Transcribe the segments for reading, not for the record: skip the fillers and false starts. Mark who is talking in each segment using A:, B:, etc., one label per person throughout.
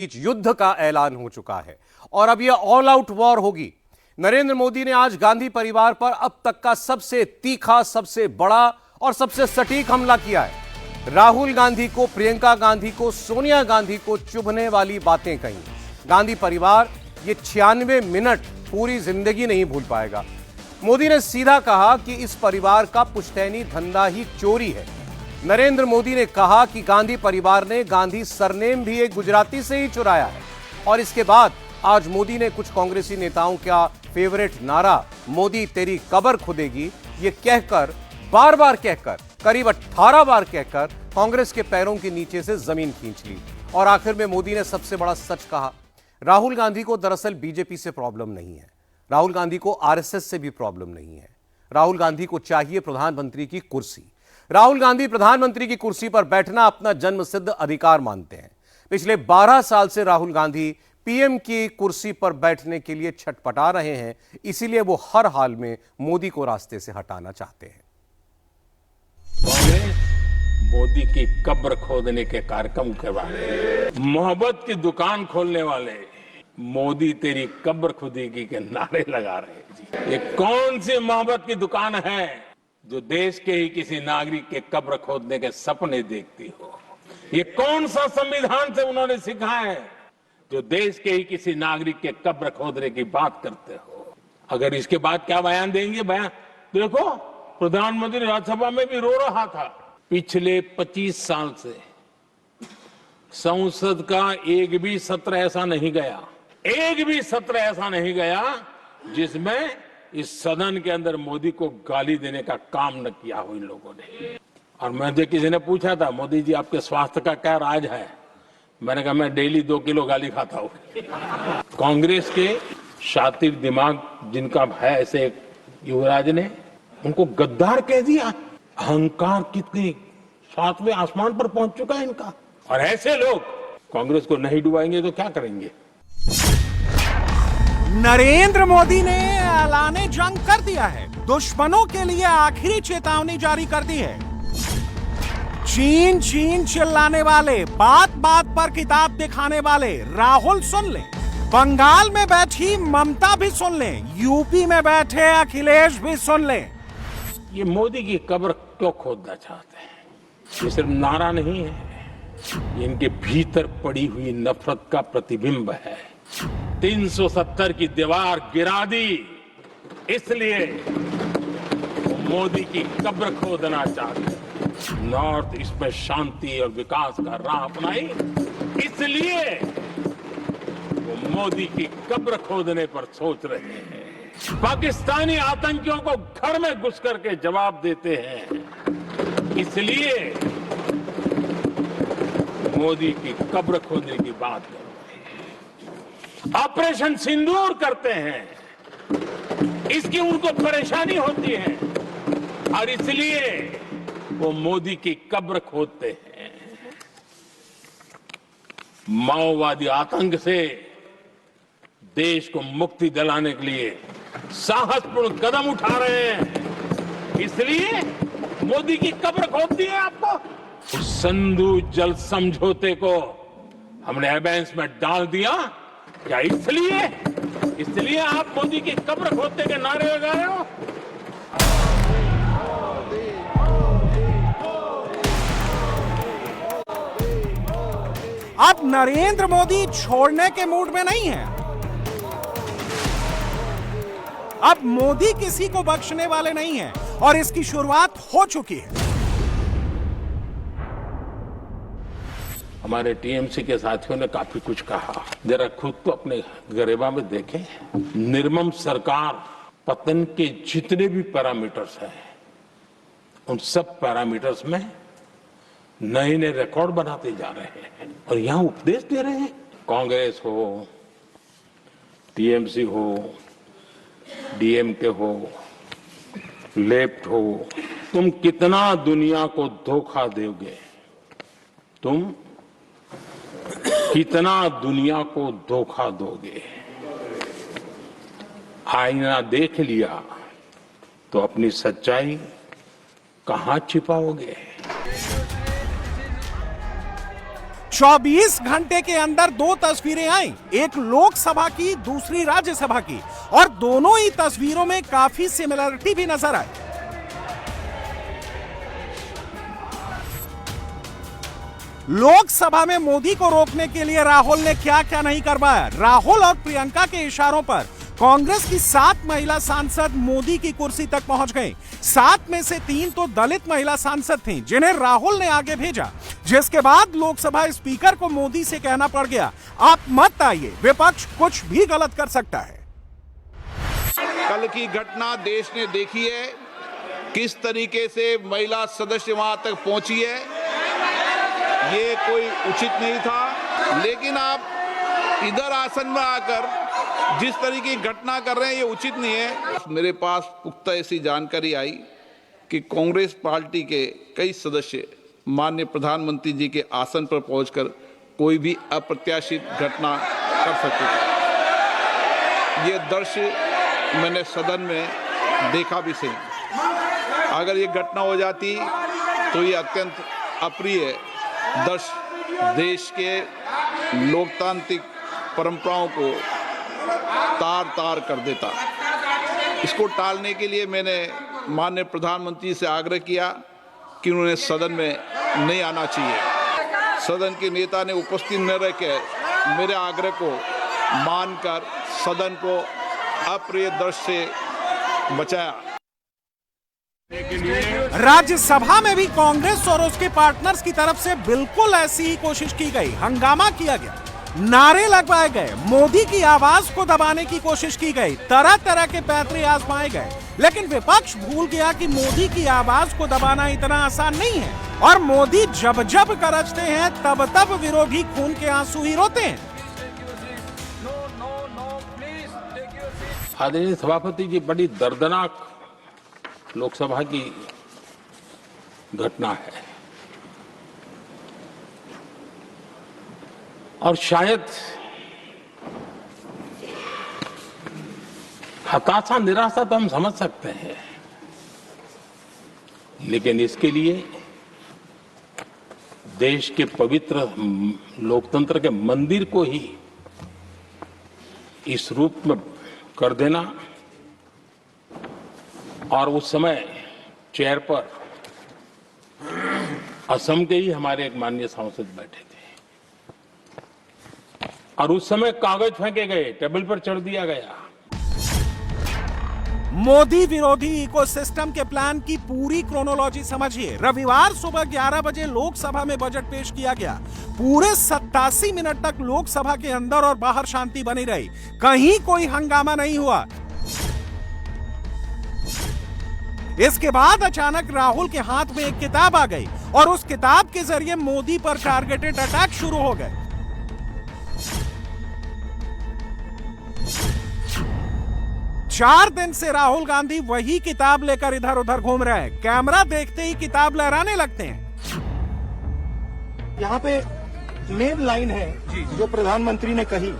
A: बीच युद्ध का ऐलान हो चुका है और अब यह ऑल आउट वॉर होगी। नरेंद्र मोदी ने आज गांधी परिवार पर अब तक का सबसे तीखा, सबसे बड़ा और सबसे सटीक हमला किया है। राहुल गांधी को, प्रियंका गांधी को, सोनिया गांधी को चुभने वाली बातें कही। गांधी परिवार ये 96 मिनट पूरी जिंदगी नहीं भूल पाएगा। मोदी ने सीधा कहा कि इस परिवार का पुश्तैनी धंधा ही चोरी है। नरेंद्र मोदी ने कहा कि गांधी परिवार ने गांधी सरनेम भी एक गुजराती से ही चुराया है। और इसके बाद आज मोदी ने कुछ कांग्रेसी नेताओं का फेवरेट नारा मोदी तेरी कब्र खुदेगी ये कहकर, बार बार कहकर, करीब 18 बार कहकर कांग्रेस के पैरों के नीचे से जमीन खींच ली। और आखिर में मोदी ने सबसे बड़ा सच कहा। राहुल गांधी को दरअसल बीजेपी से प्रॉब्लम नहीं है, राहुल गांधी को आरएसएस से भी प्रॉब्लम नहीं है। राहुल गांधी को चाहिए प्रधानमंत्री की कुर्सी। राहुल गांधी प्रधानमंत्री की कुर्सी पर बैठना अपना जन्मसिद्ध अधिकार मानते हैं। पिछले 12 साल से राहुल गांधी पीएम की कुर्सी पर बैठने के लिए छटपटा रहे हैं, इसीलिए वो हर हाल में मोदी को रास्ते से हटाना चाहते हैं।
B: कांग्रेस मोदी की कब्र खोदने के कार्यक्रम के बाद मोहब्बत की दुकान खोलने वाले मोदी तेरी कब्र खुदेगी के नारे लगा रहे हैं। ये कौन सी मोहब्बत की दुकान है जो देश के ही किसी नागरिक के कब्र खोदने के सपने देखती हो? ये कौन सा संविधान से उन्होंने सीखा है जो देश के ही किसी नागरिक के कब्र खोदने की बात करते हो? अगर इसके बाद क्या बयान देंगे? बयान देखो, प्रधानमंत्री राज्यसभा में भी रो रहा था। पिछले 25 साल से संसद का एक भी सत्र ऐसा नहीं गया, एक भी सत्र ऐसा नहीं गया जिसमें इस सदन के अंदर मोदी को गाली देने का काम न किया हो इन लोगों ने। और मुझे किसी ने पूछा था, मोदी जी आपके स्वास्थ्य का क्या राज है? मैंने कहा मैं डेली 2 किलो गाली खाता हूं। कांग्रेस के शातिर दिमाग जिनका है, ऐसे युवराज ने उनको गद्दार कह दिया। अहंकार कितनी 7वें आसमान पर पहुंच चुका है इनका। और ऐसे लोग कांग्रेस को नहीं डुबाएंगे तो क्या करेंगे?
C: नरेंद्र मोदी ने ऐलाने जंग कर दिया है। दुश्मनों के लिए आखिरी चेतावनी जारी कर दी है। चीन चीन चिल्लाने वाले, बात बात पर किताब दिखाने वाले राहुल सुन ले, बंगाल में बैठी ममता भी सुन ले, यूपी में बैठे अखिलेश भी सुन ले।
B: ये मोदी की कब्र क्यों खोदना चाहते हैं? ये सिर्फ नारा नहीं है, ये इनके भीतर पड़ी हुई नफरत का प्रतिबिंब है। 370 की दीवार गिरा दी, इसलिए वो मोदी की कब्र खोदना चाहते हैं। नॉर्थ ईस्ट में शांति और विकास का राह अपनाई, इसलिए वो मोदी की कब्र खोदने पर सोच रहे हैं। पाकिस्तानी आतंकियों को घर में घुस करके जवाब देते हैं, इसलिए मोदी की कब्र खोदने की बात कर रहे हैं। ऑपरेशन सिंदूर करते हैं, इसकी उनको परेशानी होती है और इसलिए वो मोदी की कब्र खोदते हैं। माओवादी आतंक से देश को मुक्ति दिलाने के लिए साहसपूर्ण कदम उठा रहे हैं, इसलिए मोदी की कब्र खोदती है आपको। उस सिंधु जल समझौते को हमने एबेंस में डाल दिया, क्या इसलिए आप मोदी की कब्र खोदने के नारे लगा रहे हो?
C: अब नरेंद्र मोदी छोड़ने के मूड में नहीं है। अब मोदी किसी को बख्शने वाले नहीं हैं और इसकी शुरुआत हो चुकी है।
B: हमारे टीएमसी के साथियों ने काफी कुछ कहा, जरा खुद तो अपने गरेबा में देखें। निर्मम सरकार पतन के जितने भी पैरामीटर्स हैं, उन सब पैरामीटर्स में नए नए रिकॉर्ड बनाते जा रहे हैं और यहां उपदेश दे रहे हैं। कांग्रेस हो, टीएमसी हो, डीएमके हो, लेफ्ट हो, तुम कितना दुनिया को धोखा दोगे? तुम कितना दुनिया को धोखा दोगे? आईना देख लिया तो अपनी सच्चाई कहां छिपाओगे?
C: 24 घंटे के अंदर दो तस्वीरें आई, एक लोकसभा की, दूसरी राज्यसभा की, और दोनों ही तस्वीरों में काफी सिमिलरिटी भी नजर आई। लोकसभा में मोदी को रोकने के लिए राहुल ने क्या क्या नहीं करवाया। राहुल और प्रियंका के इशारों पर कांग्रेस की 7 महिला सांसद मोदी की कुर्सी तक पहुंच गई। 7 में से 3 तो दलित महिला सांसद थीं, जिन्हें राहुल ने आगे भेजा, जिसके बाद लोकसभा स्पीकर को मोदी से कहना पड़ गया, आप मत आइए, विपक्ष कुछ भी गलत कर सकता है।
D: कल की घटना देश ने देखी है, किस तरीके से महिला सदस्य वहां तक पहुंची है, ये कोई उचित नहीं था। लेकिन आप इधर आसन में आकर जिस तरीके की घटना कर रहे हैं, ये उचित नहीं है। मेरे पास पुख्ता ऐसी जानकारी आई कि कांग्रेस पार्टी के कई सदस्य माननीय प्रधानमंत्री जी के आसन पर पहुंचकर कोई भी अप्रत्याशित घटना कर सकते थे। ये दृश्य मैंने सदन में देखा भी सही। अगर ये घटना हो जाती तो ये अत्यंत अप्रिय दृश्य देश के लोकतांत्रिक परंपराओं को तार तार कर देता। इसको टालने के लिए मैंने माननीय प्रधानमंत्री से आग्रह किया कि उन्होंने सदन में नहीं आना चाहिए। सदन के नेता ने उपस्थित न रह के मेरे आग्रह को मानकर सदन को अप्रिय दृश्य से बचाया।
C: राज्यसभा में भी कांग्रेस और उसके पार्टनर्स की तरफ से बिल्कुल ऐसी ही कोशिश की गई। हंगामा किया गया, नारे लगवाए गए, मोदी की आवाज को दबाने की कोशिश की गई, तरह तरह के पैंतरे आजमाए गए। लेकिन विपक्ष भूल गया कि मोदी की आवाज को दबाना इतना आसान नहीं है, और मोदी जब जब गरजते हैं तब तब विरोधी खून के आंसू ही रोते हैं।
B: आदरणीय सभापति जी, बड़ी दर्दनाक लोकसभा की घटना है, और शायद हताशा निराशा तो हम समझ सकते हैं, लेकिन इसके लिए देश के पवित्र लोकतंत्र के मंदिर को ही इस रूप में कर देना, और उस समय चेयर पर असम के ही हमारे एक माननीय सांसद बैठे थे, और उस समय कागज फेंके गए, टेबल पर चढ़ दिया गया।
C: मोदी विरोधी इकोसिस्टम के प्लान की पूरी क्रोनोलॉजी समझिए। रविवार सुबह 11 बजे लोकसभा में बजट पेश किया गया। पूरे 87 मिनट तक लोकसभा के अंदर और बाहर शांति बनी रही, कहीं कोई हंगामा नहीं हुआ। इसके बाद अचानक राहुल के हाथ में एक किताब आ गई, और उस किताब के जरिए मोदी पर टारगेटेड अटैक शुरू हो गए। चार दिन से राहुल गांधी वही किताब लेकर इधर उधर घूम रहे हैं। कैमरा देखते ही किताब लहराने लगते हैं।
E: यहाँ पे मेन लाइन है जो प्रधानमंत्री ने कही,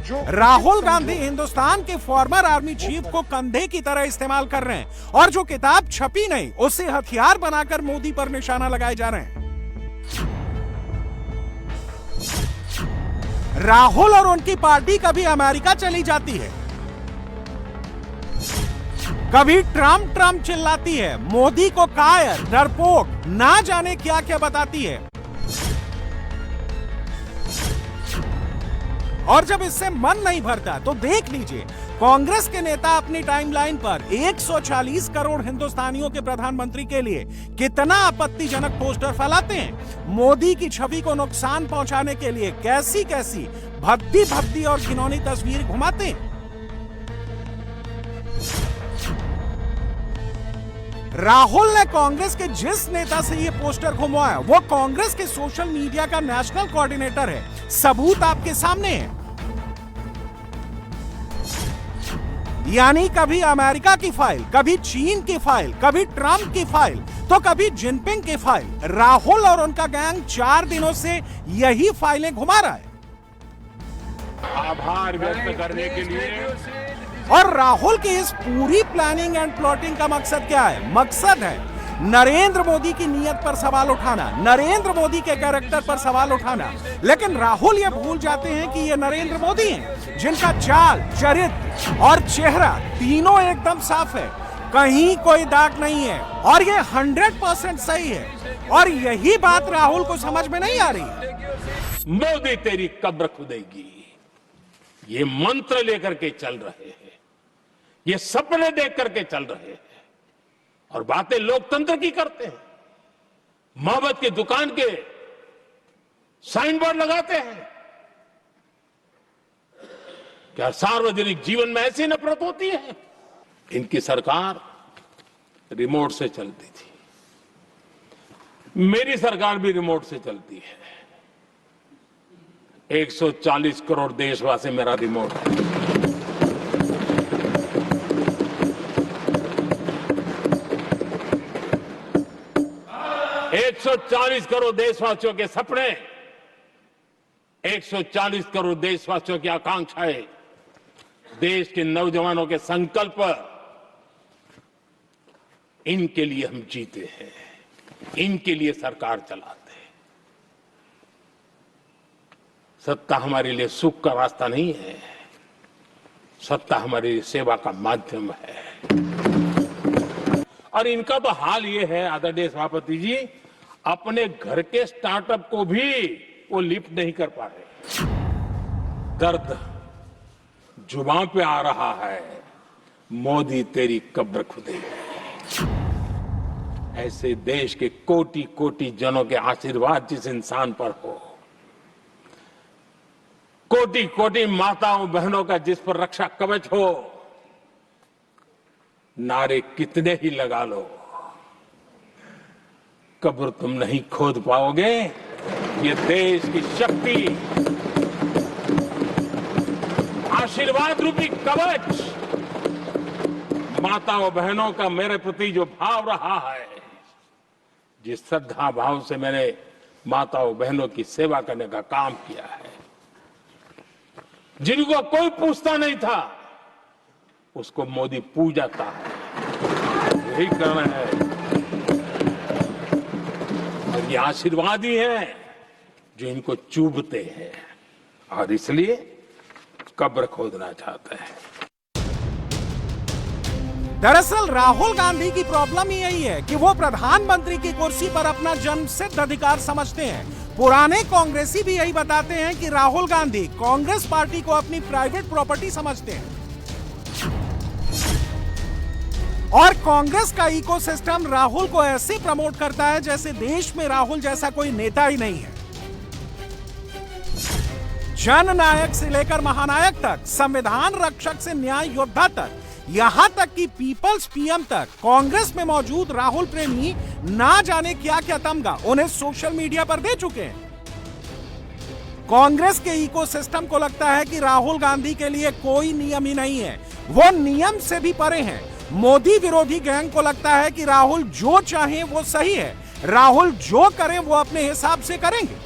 E: जो
C: राहुल गांधी हिंदुस्तान के फॉर्मर आर्मी चीफ को कंधे की तरह इस्तेमाल कर रहे हैं, और जो किताब छपी नहीं उसे हथियार बनाकर मोदी पर निशाना लगाए जा रहे हैं। राहुल और उनकी पार्टी कभी अमेरिका चली जाती है, कभी ट्रम्प चिल्लाती है, मोदी को कायर, डरपोक, ना जाने क्या क्या बताती है। और जब इससे मन नहीं भरता तो देख लीजिए, कांग्रेस के नेता अपनी टाइमलाइन पर 140 करोड़ हिंदुस्तानियों के प्रधानमंत्री के लिए कितना आपत्तिजनक पोस्टर फैलाते हैं। मोदी की छवि को नुकसान पहुंचाने के लिए कैसी कैसी भद्दी भद्दी और घिनौनी तस्वीर घुमाते हैं। राहुल ने कांग्रेस के जिस नेता से ये पोस्टर घुमवाया, वो कांग्रेस के सोशल मीडिया का नेशनल कोऑर्डिनेटर है। सबूत आपके सामने है। यानी कभी अमेरिका की फाइल, कभी चीन की फाइल, कभी ट्रंप की फाइल, तो कभी जिनपिंग की फाइल। राहुल और उनका गैंग 4 दिनों से यही फाइलें घुमा रहा है।
B: आभार व्यक्त करने के लिए।
C: और राहुल की इस पूरी प्लानिंग एंड प्लॉटिंग का मकसद क्या है? मकसद है नरेंद्र मोदी की नीयत पर सवाल उठाना, नरेंद्र मोदी के कैरेक्टर पर सवाल उठाना। लेकिन राहुल ये भूल जाते हैं कि ये नरेंद्र मोदी हैं, जिनका चाल, चरित्र और चेहरा तीनों एकदम साफ है, कहीं कोई दाग नहीं है और ये 100% सही है। और यही बात राहुल को समझ में नहीं आ रही है।
B: मोदी तेरी कब्र खुदेगी, ये मंत्र लेकर के चल रहे हैं, ये सपने देख करके चल रहे हैं और बातें लोकतंत्र की करते हैं। मोहब्बत की दुकान के साइन बोर्ड लगाते हैं। क्या सार्वजनिक जीवन में ऐसी नफरत होती है? इनकी सरकार रिमोट से चलती थी, मेरी सरकार भी रिमोट से चलती है। 140 करोड़ देशवासी मेरा रिमोट है। एक 140 करोड़ देशवासियों के सपने, 140 करोड़ देशवासियों की आकांक्षाएं, देश के नौजवानों के संकल्प, इनके लिए हम जीते हैं, इनके लिए सरकार चलाते हैं। सत्ता हमारे लिए सुख का रास्ता नहीं है, सत्ता हमारी लिए सेवा का माध्यम है। और इनका तो हाल ये है आदरणीय सभापति जी, अपने घर के स्टार्टअप को भी वो लिफ्ट नहीं कर पा रहे। दर्द जुबान पे आ रहा है, मोदी तेरी कब्र खुदेगी। ऐसे देश के कोटि कोटि जनों के आशीर्वाद जिस इंसान पर हो, कोटि कोटि माताओं बहनों का जिस पर रक्षा कवच हो, नारे कितने ही लगा लो, कब्र तुम नहीं खोद पाओगे। ये देश की शक्ति, आशीर्वाद रूपी कवच, माताओं बहनों का मेरे प्रति जो भाव रहा है, जिस श्रद्धा भाव से मैंने माताओं बहनों की सेवा करने का काम किया है, जिनको कोई पूछता नहीं था, उसको मोदी पूजाता है। यही करना है और ये आशीर्वाद ही है जो इनको चूभते हैं और इसलिए कब्र खोदना चाहते हैं।
C: दरअसल राहुल गांधी की प्रॉब्लम ही यही है कि वो प्रधानमंत्री की कुर्सी पर अपना जन्मसिद्ध अधिकार समझते हैं। पुराने कांग्रेसी भी यही बताते हैं कि राहुल गांधी कांग्रेस पार्टी को अपनी प्राइवेट प्रॉपर्टी समझते हैं और कांग्रेस का इकोसिस्टम राहुल को ऐसे प्रमोट करता है जैसे देश में राहुल जैसा कोई नेता ही नहीं है। जननायक से लेकर महानायक तक, संविधान रक्षक से न्याय योद्धा तक, यहां तक कि पीपल्स पीएम तक, कांग्रेस में मौजूद राहुल प्रेमी ना जाने क्या क्या तमगा उन्हें सोशल मीडिया पर दे चुके हैं। कांग्रेस के इकोसिस्टम को लगता है कि राहुल गांधी के लिए कोई नियम ही नहीं है, वो नियम से भी परे हैं। मोदी विरोधी गैंग को लगता है कि राहुल जो चाहे वो सही है, राहुल जो करे वो अपने हिसाब से करेंगे।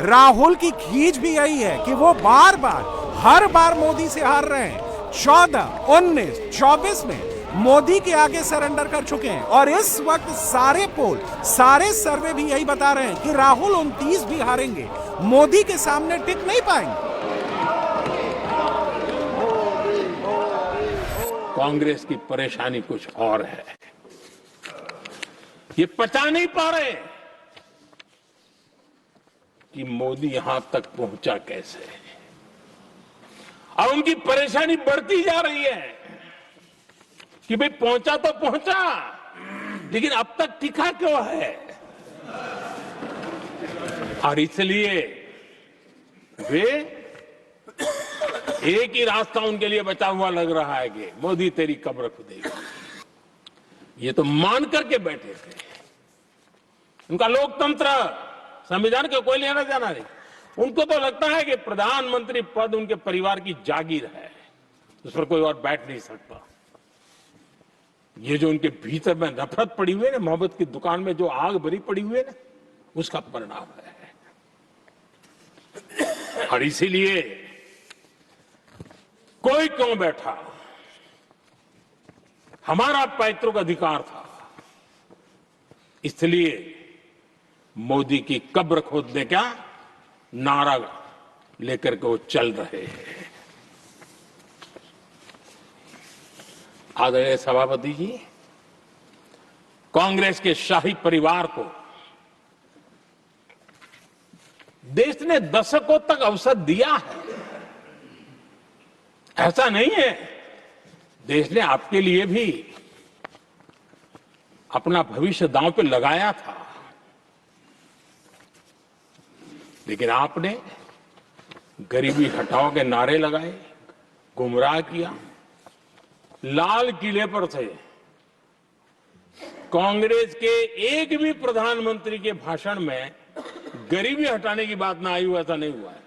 C: राहुल की खींच भी यही है कि वो बार बार, हर बार मोदी से हार रहे हैं। 14, 19, 24 में मोदी के आगे सरेंडर कर चुके हैं और इस वक्त सारे पोल, सारे सर्वे भी यही बता रहे हैं कि राहुल 29 भी हारेंगे, मोदी के सामने टिक नहीं पाएंगे।
B: कांग्रेस की परेशानी कुछ और है, ये पचा नहीं पा रहे कि मोदी यहां तक पहुंचा कैसे, और उनकी परेशानी बढ़ती जा रही है कि भाई पहुंचा तो पहुंचा, लेकिन अब तक टिका क्यों है। और इसलिए वे एक ही रास्ता उनके लिए बचा हुआ लग रहा है कि मोदी तेरी कब्र खुदेगी। ये तो मान करके बैठे थे। उनका लोकतंत्र, संविधान का कोई लेना देना नहीं। उनको तो लगता है कि प्रधानमंत्री पद उनके परिवार की जागीर है, उस पर कोई और बैठ नहीं सकता। ये जो उनके भीतर में नफरत पड़ी हुई है ना, मोहब्बत की दुकान में जो आग भरी पड़ी हुई है ना, उसका परिणाम है। और इसीलिए कोई क्यों बैठा, हमारा पैतृक अधिकार था। इसलिए मोदी की कब्र खोदने का नारा लेकर के वो चल रहे हैं। आदरणीय सभापति जी, कांग्रेस के शाही परिवार को देश ने दशकों तक अवसर दिया है। ऐसा नहीं है, देश ने आपके लिए भी अपना भविष्य दांव पे लगाया था, लेकिन आपने गरीबी हटाओ के नारे लगाए, गुमराह किया। लाल किले पर से कांग्रेस के एक भी प्रधानमंत्री के भाषण में गरीबी हटाने की बात ना आई हो, ऐसा नहीं हुआ है।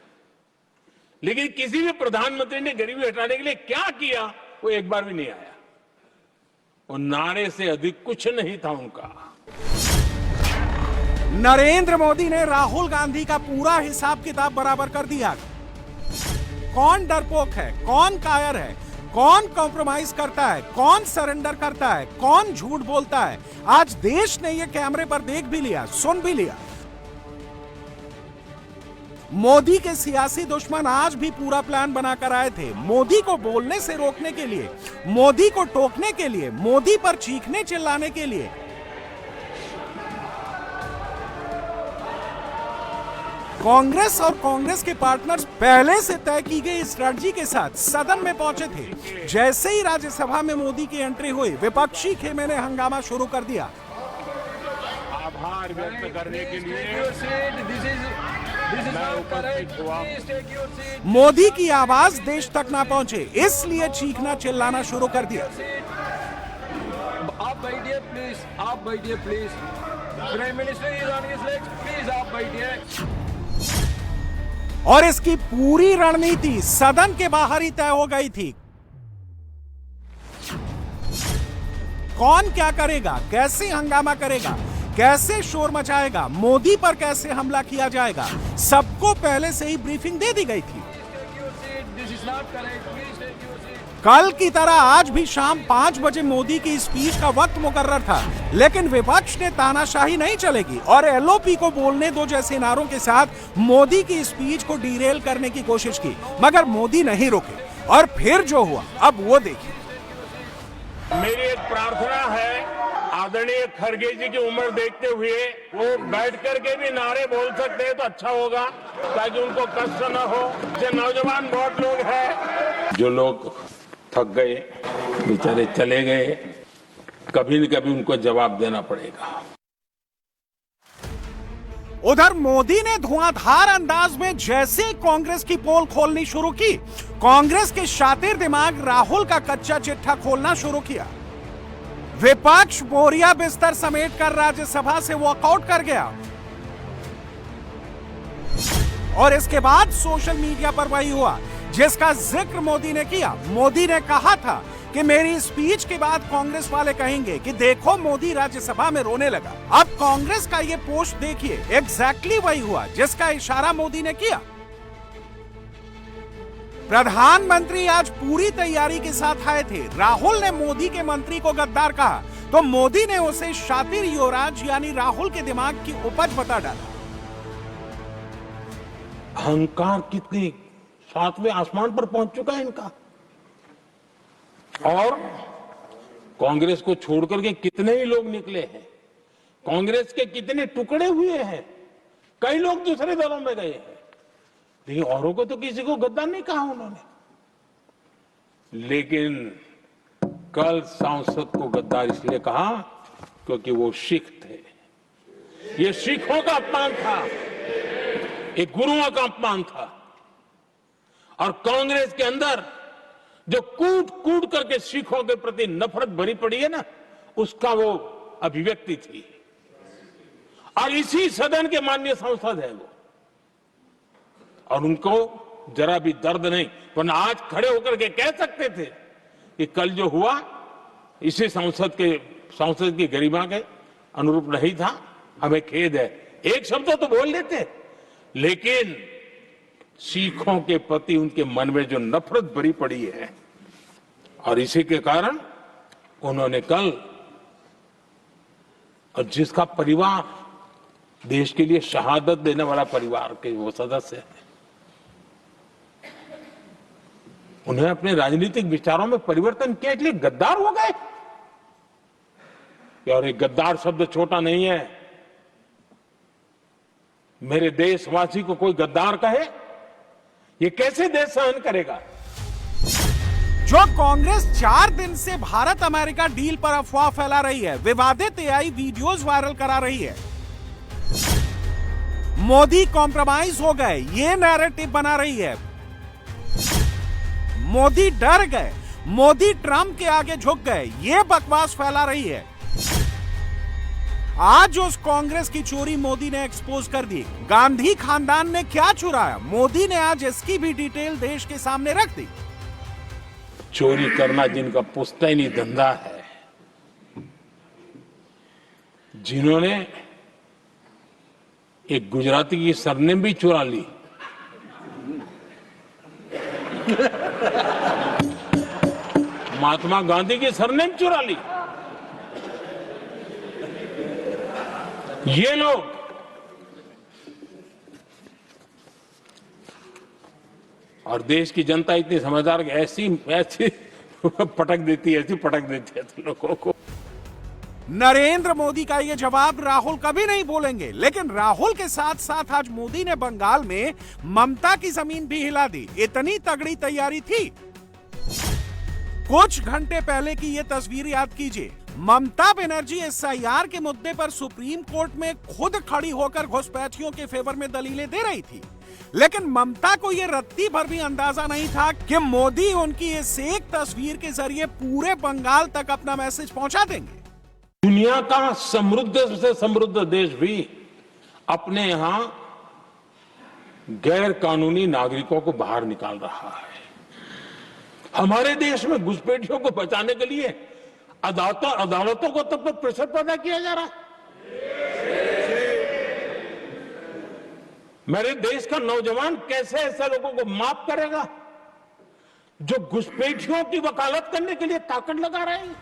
B: लेकिन किसी भी प्रधानमंत्री ने गरीबी हटाने के लिए क्या किया, वो एक बार भी नहीं आया। वो नारे से अधिक कुछ नहीं था उनका।
C: नरेंद्र मोदी ने राहुल गांधी का पूरा हिसाब किताब बराबर कर दिया। कौन डरपोक है, कौन कायर है, कौन कॉम्प्रोमाइज करता है, कौन सरेंडर करता है, कौन झूठ बोलता है, आज देश ने यह कैमरे पर देख भी लिया, सुन भी लिया। मोदी के सियासी दुश्मन आज भी पूरा प्लान बनाकर आए थे, मोदी को बोलने से रोकने के लिए, मोदी को टोकने के लिए, मोदी पर चीखने चिल्लाने के लिए। कांग्रेस और कांग्रेस के पार्टनर्स पहले से तय की गई स्ट्रेटजी के साथ सदन में पहुंचे थे। जैसे ही राज्यसभा में मोदी की एंट्री हुई, विपक्षी खेमे ने हंगामा शुरू कर दिया।
B: आभार व्यक्त करने के लिए
C: मोदी की आवाज देश तक ना पहुंचे, इसलिए चीखना चिल्लाना शुरू कर दिया।
F: आप बैठिए प्लीज, आप बैठिए please. Prime minister is on his legs, please आप बैठिए।
C: और इसकी पूरी रणनीति सदन के बाहर ही तय हो गई थी। कौन क्या करेगा, कैसे हंगामा करेगा, कैसे शोर मचाएगा, मोदी पर कैसे हमला किया जाएगा, सबको पहले से ही ब्रीफिंग दे दी गई थी। कल की तरह आज भी शाम 5 बजे मोदी की स्पीच का वक्त मुकर्रर था, लेकिन विपक्ष ने तानाशाही नहीं चलेगी और एलओपी को बोलने दो जैसे नारों के साथ मोदी की स्पीच को डीरेल करने की कोशिश की, मगर मोदी नहीं रुके। और फिर जो हुआ अब वो देखिए।
B: मेरी एक प्रार्थना है, आदरणीय खड़गे जी की उम्र देखते हुए वो बैठ करके भी नारे बोल सकते हैं तो अच्छा होगा, ताकि उनको कष्ट न हो। जो नौजवान बहुत लोग हैं, जो लोग थक गए, बेचारे चले गए, कभी न कभी उनको जवाब देना पड़ेगा।
C: उधर मोदी ने धुआंधार अंदाज में जैसे कांग्रेस की पोल खोलनी शुरू की, कांग्रेस के शातिर दिमाग राहुल का कच्चा चिट्ठा खोलना शुरू किया। विपक्ष बोरिया बिस्तर समेटकर राज्यसभा से वॉकआउट कर गया और इसके बाद सोशल मीडिया पर वही हुआ जिसका जिक्र मोदी ने किया। मोदी ने कहा था कि मेरी स्पीच के बाद कांग्रेस वाले कहेंगे कि देखो मोदी राज्यसभा में रोने लगा। अब कांग्रेस का ये पोस्ट देखिए, एग्जैक्टली वही हुआ जिसका इशारा मोदी ने किया। प्रधानमंत्री आज पूरी तैयारी के साथ आए थे। राहुल ने मोदी के मंत्री को गद्दार कहा तो मोदी ने उसे शातिर युवराज यानी राहुल के दिमाग की उपज बता डाला।
B: अहंकार कितनी 7वें आसमान पर पहुंच चुका है इनका। और कांग्रेस को छोड़कर के कितने ही लोग निकले हैं, कांग्रेस के कितने टुकड़े हुए हैं, कई लोग दूसरे दलों में गए हैं, लेकिन औरों को तो किसी को गद्दार नहीं कहा उन्होंने। लेकिन कल सांसद को गद्दार इसलिए कहा क्योंकि वो सिख थे। ये सिखों का अपमान था, ये गुरुओं का अपमान था। और कांग्रेस के अंदर जो कूट कूट करके सिखों के प्रति नफरत भरी पड़ी है ना, उसका वो अभिव्यक्ति थी। और इसी सदन के माननीय सांसद है वो, और उनको जरा भी दर्द नहीं, वरना आज खड़े होकर के कह सकते थे कि कल जो हुआ इसी सांसद की गरिमा के अनुरूप नहीं था, हमें खेद है। एक शब्द तो बोल लेते, लेकिन सिखों के प्रति उनके मन में जो नफरत भरी पड़ी है, और इसी के कारण उन्होंने कल, और जिसका परिवार देश के लिए शहादत देने वाला परिवार के वो सदस्य हैं, उन्हें अपने राजनीतिक विचारों में परिवर्तन किया, इसलिए गद्दार हो गए। और एक गद्दार शब्द छोटा नहीं है। मेरे देशवासी को कोई गद्दार कहे, ये कैसे देश सहन करेगा?
C: जो कांग्रेस 4 दिन से भारत अमेरिका डील पर अफवाह फैला रही है, विवादित एआई वीडियोस वायरल करा रही है, मोदी कॉम्प्रोमाइज हो गए, ये नैरेटिव बना रही है, मोदी डर गए, मोदी ट्रंप के आगे झुक गए, ये बकवास फैला रही है। आज उस कांग्रेस की चोरी मोदी ने एक्सपोज कर दी। गांधी खानदान ने क्या चुराया, मोदी ने आज इसकी भी डिटेल देश के सामने रख दी।
B: चोरी करना जिनका पुश्तैनी धंधा है, जिन्होंने एक गुजराती की सरनेम भी चुरा ली, महात्मा गांधी की सरनेम चुरा ली, ये लोग और देश की जनता इतनी समझदार कि ऐसी पटक देती है लोगों को।
C: नरेंद्र मोदी का ये जवाब राहुल कभी नहीं बोलेंगे, लेकिन राहुल के साथ साथ आज मोदी ने बंगाल में ममता की जमीन भी हिला दी। इतनी तगड़ी तैयारी थी। कुछ घंटे पहले की ये तस्वीर याद कीजिए। ममता बनर्जी एसआईआर के मुद्दे पर सुप्रीम कोर्ट में खुद खड़ी होकर घुसपैठियों के फेवर में दलीलें दे रही थी, लेकिन ममता को यह रत्ती भर भी अंदाजा नहीं था कि मोदी उनकी इस एक तस्वीर के जरिए पूरे बंगाल तक अपना मैसेज पहुंचा देंगे।
B: दुनिया का समृद्ध से समृद्ध देश भी अपने यहां गैर कानूनी नागरिकों को बाहर निकाल रहा है। हमारे देश में घुसपैठियों को बचाने के लिए अदालतों को तब तक प्रेशर पैदा किया जा रहा है। मेरे देश का नौजवान कैसे ऐसे लोगों को माफ करेगा जो घुसपैठियों की वकालत करने के लिए ताकत लगा रहे हैं?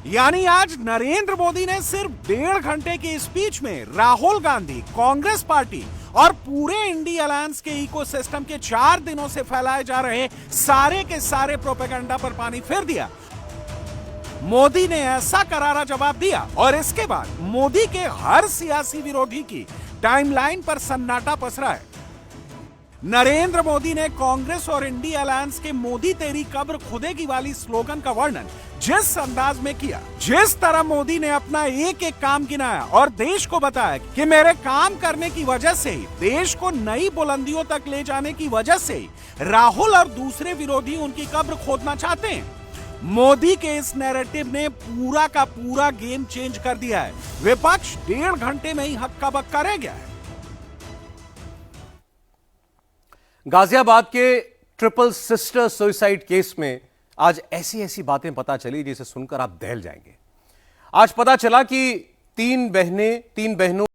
C: यानी आज नरेंद्र मोदी ने सिर्फ 1.5 घंटे की स्पीच में राहुल गांधी, कांग्रेस पार्टी और पूरे इंडिया अलायंस के इकोसिस्टम के 4 दिनों से फैलाए जा रहे सारे के सारे प्रोपेगेंडा पर पानी फेर दिया। मोदी ने ऐसा करारा जवाब दिया और इसके बाद मोदी के हर सियासी विरोधी की टाइमलाइन पर सन्नाटा पसरा है। नरेंद्र मोदी ने कांग्रेस और इंडिया अलायंस के मोदी तेरी कब्र खुदेगी वाली स्लोगन का वर्णन जिस अंदाज में किया, जिस तरह मोदी ने अपना एक एक काम गिनाया और देश को बताया कि मेरे काम करने की वजह से ही, देश को नई बुलंदियों तक ले जाने की वजह से ही राहुल और दूसरे विरोधी उनकी कब्र खोदना चाहते हैं। मोदी के इस नैरेटिव ने पूरा का पूरा गेम चेंज कर दिया है। विपक्ष 1.5 घंटे में ही हक्का बक्का रह गया है।
A: गाजियाबाद के ट्रिपल सिस्टर सुसाइड केस में आज ऐसी ऐसी बातें पता चली जिसे सुनकर आप दहल जाएंगे। आज पता चला कि 3 बहनों